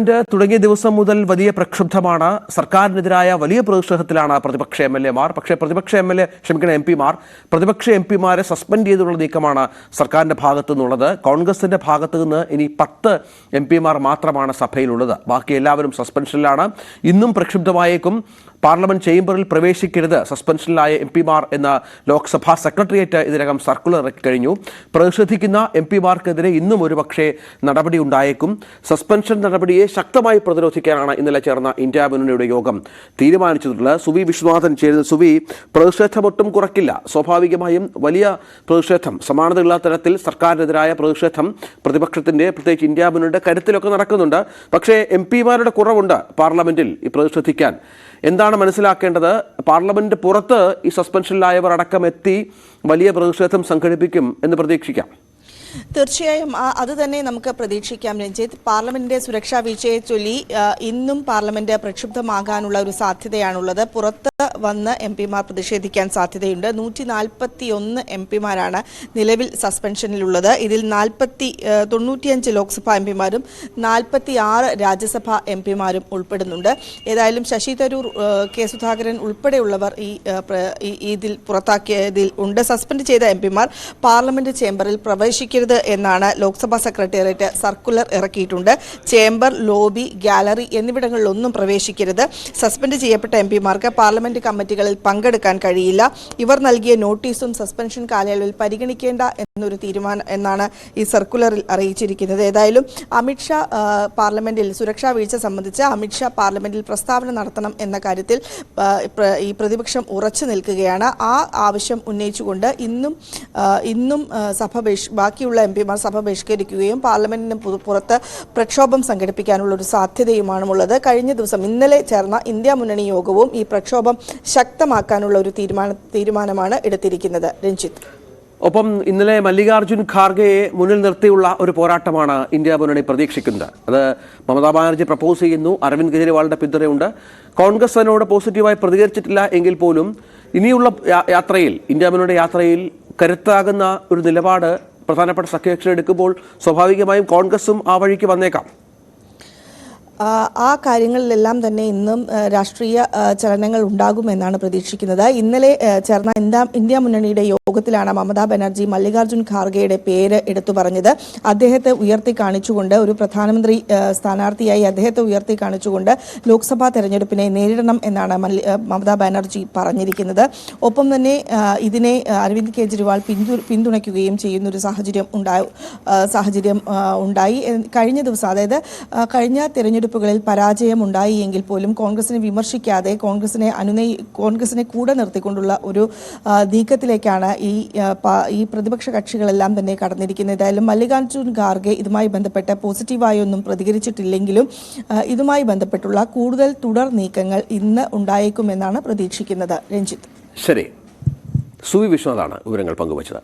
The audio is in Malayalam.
തുടങ്ങിയ ദിവസം മുതൽ വലിയ പ്രക്ഷുബ്ധമാണ്. സർക്കാരിനെതിരായ വലിയ പ്രതിഷേധത്തിലാണ് പ്രതിപക്ഷ എംഎൽഎമാർ. പക്ഷേ എംപിമാർ പ്രതിപക്ഷ എംപിമാരെ സസ്പെൻഡ് ചെയ്തുള്ള നീക്കമാണ് സർക്കാരിന്റെ ഭാഗത്തു നിന്നുള്ളത്. കോൺഗ്രസിന്റെ ഭാഗത്തു നിന്ന് ഇനി 10 എംപിമാർ മാത്രമാണ് സഭയിലുള്ളത്. ബാക്കി എല്ലാവരും സസ്പെൻഷനിലാണ്. ഇന്നും പ്രക്ഷുബ്ധമായേക്കും. പാർലമെന്റ് ചേംബറിൽ പ്രവേശിക്കരുത് സസ്പെൻഷനിലായ എംപിമാർ എന്ന ലോക്സഭാ സെക്രട്ടേറിയറ്റ് ഇതിനകം സർക്കുലർ ഇറക്കി കഴിഞ്ഞു. പ്രതിഷേധിക്കുന്ന എംപിമാർക്കെതിരെ ഇന്നും ഒരുപക്ഷെ നടപടി ഉണ്ടായേക്കും. സസ്പെൻഷൻ നടപടിയെ ശക്തമായി പ്രതിരോധിക്കാനാണ് ഇന്നലെ ചേർന്ന ഇന്ത്യ മുന്നണിയുടെ യോഗം തീരുമാനിച്ചിട്ടുള്ളത്. സുവി വിശ്വനാഥൻ ചേരുന്ന. സുവി, പ്രതിഷേധം ഒട്ടും കുറയ്ക്കില്ല. സ്വാഭാവികമായും വലിയ പ്രതിഷേധം, സമാനതയില്ലാത്ത തരത്തിൽ സർക്കാരിനെതിരായ പ്രതിഷേധം പ്രതിപക്ഷത്തിന്റെ, പ്രത്യേകിച്ച് ഇന്ത്യ മുന്നണിയുടെ കരുത്തിലൊക്കെ നടക്കുന്നുണ്ട്. പക്ഷേ എംപിമാരുടെ കുറവുണ്ട് പാർലമെന്റിൽ ഈ പ്രതിഷേധിക്കാൻ. എന്താണ് മനസ്സിലാക്കേണ്ടത്? പാർലമെന്റ് പുറത്ത് ഈ സസ്പെൻഷനിലായവർ അടക്കം എത്തി വലിയ പ്രതിഷേധം സംഘടിപ്പിക്കും എന്ന് പ്രതീക്ഷിക്കാം. തീർച്ചയായും അത് തന്നെ നമുക്ക് പ്രതീക്ഷിക്കാം രഞ്ജിത്ത്. പാർലമെന്റിന്റെ സുരക്ഷാ വീഴ്ചയെ ചൊല്ലി ഇന്നും പാർലമെന്റ് പ്രക്ഷുബ്ധമാകാനുള്ള ഒരു സാധ്യതയാണുള്ളത്. പുറത്ത് വന്ന് എംപിമാർ പ്രതിഷേധിക്കാൻ സാധ്യതയുണ്ട്. 141 എംപിമാരാണ് നിലവിൽ സസ്പെൻഷനിലുള്ളത്. ഇതിൽ 95 ലോക്സഭാ എംപിമാരും 46 രാജ്യസഭാ എംപിമാരും ഉൾപ്പെടുന്നുണ്ട്. ഏതായാലും ശശി തരൂർ, കെ സുധാകരൻ ഉൾപ്പെടെയുള്ളവർ ഇതിൽ പുറത്താക്കിയതിൽ ഉണ്ട്. സസ്പെൻഡ് ചെയ്ത എംപിമാർ പാർലമെന്റ് ചേംബറിൽ പ്രവേശിക്കരുത് എന്നാണ് ലോക്സഭാ സെക്രട്ടേറിയറ്റ് സർക്കുലർ ഇറക്കിയിട്ടുണ്ട്. ചേംബർ, ലോബി, ഗാലറി എന്നിവിടങ്ങളിലൊന്നും പ്രവേശിക്കരുത്. സസ്പെൻഡ് ചെയ്യപ്പെട്ട എംപിമാർക്ക് പാർലമെന്റ് കമ്മിറ്റികളിൽ പങ്കെടുക്കാൻ കഴിയില്ല. ഇവർ നൽകിയ നോട്ടീസും സസ്പെൻഷൻ കാലയളവിൽ പരിഗണിക്കേണ്ട എന്നൊരു തീരുമാനം എന്നാണ് ഈ സർക്കുലറിൽ അറിയിച്ചിരിക്കുന്നത്. ഏതായാലും അമിത്ഷാ പാർലമെന്റിൽ സുരക്ഷാ വീഴ്ച സംബന്ധിച്ച് അമിത്ഷാ പാർലമെന്റിൽ പ്രസ്താവന നടത്തണം എന്ന കാര്യത്തിൽ ഈ പ്രതിപക്ഷം ഉറച്ചു നിൽക്കുകയാണ്. ആ ആവശ്യം ഉന്നയിച്ചുകൊണ്ട് ഇന്നും ബാക്കിയുള്ള എംപിമാർ സഭ ബഹിഷ്കരിക്കുകയും പാർലമെന്റിന് പുറത്ത് പ്രക്ഷോഭം സംഘടിപ്പിക്കാനുള്ള ഒരു സാധ്യതയുമാണുള്ളത്. കഴിഞ്ഞ ദിവസം ഇന്നലെ ചേർന്ന ഇന്ത്യ മുന്നണി യോഗവും ഈ പ്രക്ഷോഭം ശക്തമാക്കാനുള്ള ഒരു തീരുമാനമാണ് എടുത്തിരിക്കുന്നത്. രഞ്ജിത്ത്, ഒപ്പം ഇന്നലെ മല്ലികാർജുൻ ഖാർഗെയെ മുന്നിൽ നിർത്തിയുള്ള ഒരു പോരാട്ടമാണ് ഇന്ത്യ മുന്നണി പ്രതീക്ഷിക്കുന്നത്. അത് മമതാ ബാനർജി പ്രപ്പോസ് ചെയ്യുന്നു. അരവിന്ദ് കെജ്രിവാളിന്റെ പിന്തുണയുണ്ട്. കോൺഗ്രസ് അതിനോട് പോസിറ്റീവായി പ്രതികരിച്ചിട്ടില്ല എങ്കിൽ പോലും ഇനിയുള്ള യാത്രയിൽ, ഇന്ത്യ മുന്നണിയുടെ യാത്രയിൽ കരുത്താകുന്ന ഒരു നിലപാട് പ്രധാനപ്പെട്ട സഖ്യകക്ഷി എടുക്കുമ്പോൾ സ്വാഭാവികമായും കോൺഗ്രസും ആ വഴിക്ക് വന്നേക്കാം. ആ കാര്യങ്ങളിലെല്ലാം തന്നെ ഇന്നും രാഷ്ട്രീയ ചലനങ്ങൾ ഉണ്ടാകുമെന്നാണ് പ്രതീക്ഷിക്കുന്നത്. ഇന്നലെ ചേർന്ന ഇന്ത്യ മുന്നണിയുടെ യോഗത്തിലാണ് മമതാ ബാനർജി മല്ലികാർജുൻ ഖാർഗെയുടെ പേര് എടുത്തു പറഞ്ഞത്. അദ്ദേഹത്തെ ഉയർത്തി കാണിച്ചുകൊണ്ട്, ഒരു പ്രധാനമന്ത്രി സ്ഥാനാർത്ഥിയായി അദ്ദേഹത്തെ ഉയർത്തി കാണിച്ചുകൊണ്ട് ലോക്സഭാ തെരഞ്ഞെടുപ്പിനെ നേരിടണം എന്നാണ് മമതാ ബാനർജി പറഞ്ഞിരിക്കുന്നത്. ഒപ്പം തന്നെ ഇതിനെ അരവിന്ദ് കെജ്രിവാൾ പിന്തുണയ്ക്കുകയും ചെയ്യുന്നൊരു സാഹചര്യം ഉണ്ടായി. കഴിഞ്ഞ ദിവസം, അതായത് കഴിഞ്ഞ തെരഞ്ഞെടുപ്പുകളിൽ പരാജയമുണ്ടായി എങ്കിൽ പോലും കോൺഗ്രസിനെ വിമർശിക്കാതെ കോൺഗ്രസിനെ കൂടെ നിർത്തിക്കൊണ്ടുള്ള ഒരു നീക്കത്തിലേക്കാണ് ഈ പ്രതിപക്ഷ കക്ഷികളെല്ലാം തന്നെ കടന്നിരിക്കുന്നത്. ഏതായാലും മല്ലികാർജുൻ ഖാർഗെ ഇതുമായി ബന്ധപ്പെട്ട് പോസിറ്റീവായി ഒന്നും പ്രതികരിച്ചിട്ടില്ലെങ്കിലും ഇതുമായി ബന്ധപ്പെട്ടുള്ള കൂടുതൽ തുടർ നീക്കങ്ങൾ ഇന്ന് ഉണ്ടായേക്കുമെന്നാണ് പ്രതീക്ഷിക്കുന്നത്. രഞ്ജിത്ത്, ശരി. സുവി വിശ്വനാഥാണ് വിവരങ്ങൾ പങ്കുവച്ചത്.